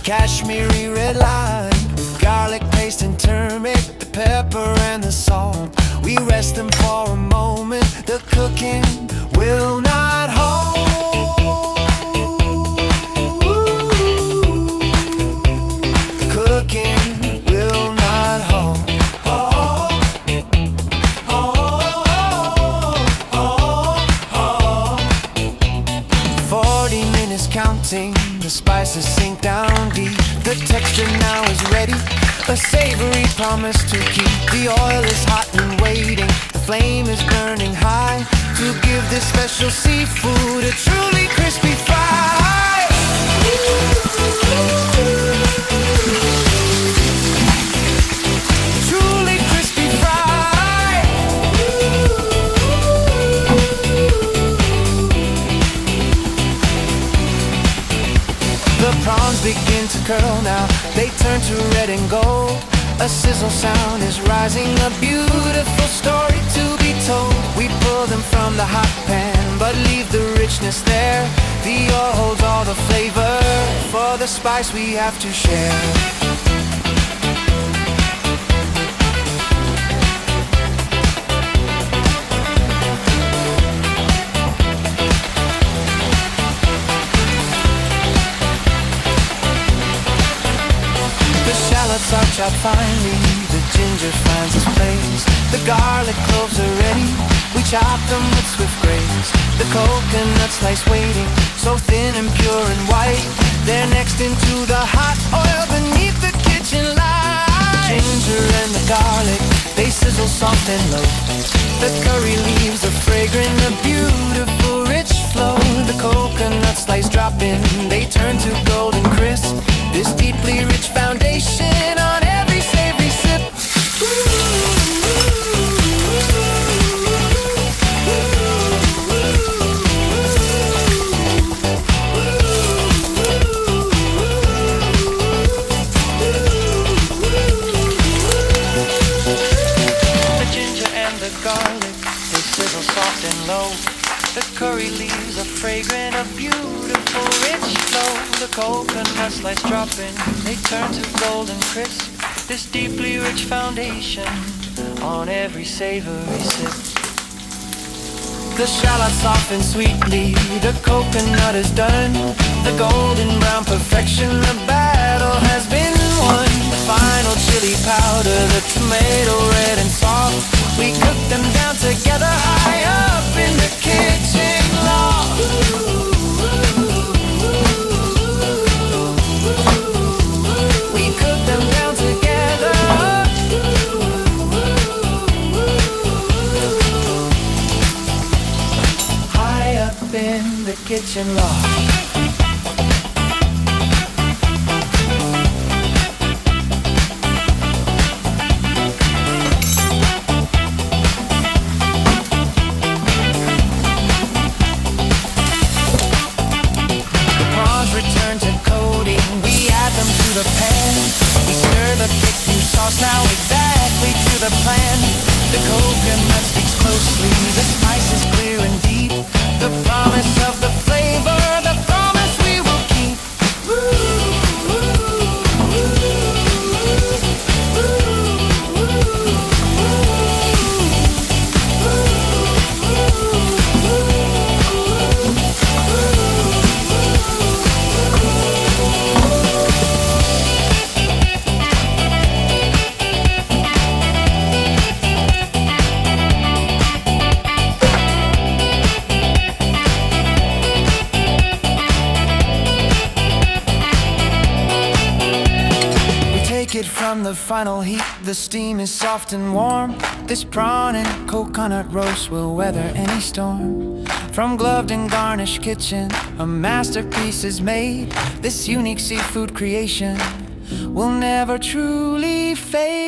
Kashmiri red lime, garlic paste and turmeric, the pepper and the salt. We rest them for a moment, the cooking will not hold. Cooking will not hold. 40 minutes counting, the spices sink down deep. The texture now is ready, a savory promise to keep. The oil is hot and waiting, the flame is burning high, to give this special seafood a truly crispy fry. Truly crispy fry. The prawns begin to curl now, they turn to red and gold. A sizzle sound is rising, a beautiful story to be told. We pull them from the hot pan, but leave the richness there. The oil holds all the flavor, for the spice we have to share. Shallots are chopped finely, the ginger finds its place. The garlic cloves are ready, we chop them with swift grace. The coconut slice waiting, so thin and pure and white. They're next into the hot oil beneath the kitchen light. The ginger and the garlic, they sizzle soft and low. The curry leaves are fragrant, a beautiful rich flow. The coconut slice drop in, they turn to golden crisp. This deeply rich foundation on every savory sip. The ginger and the garlic, they sizzle soft and low. The curry leaves are fragrant, a beautiful rich flow. The coconut slice dropping, they turn to golden crisp. This deeply rich foundation on every savory sip. The shallots soften sweetly, the coconut is done. The golden brown perfection, the battle has been won. The final chili powder, the tomato red and soft. We cook them down together high up in the kitchen loft. We cook them down together high up in the kitchen loft. Return to coating, we add them to the pan. We stir the thick new sauce now exactly to the plan. The coconut sticks closely, the spice is clear and deep. The promise of the flavor, the promise we will keep. It from the final heat, the steam is soft and warm. This prawn and coconut roast will weather any storm. From gloved and garnished kitchen, a masterpiece is made. This unique seafood creation will never truly fade.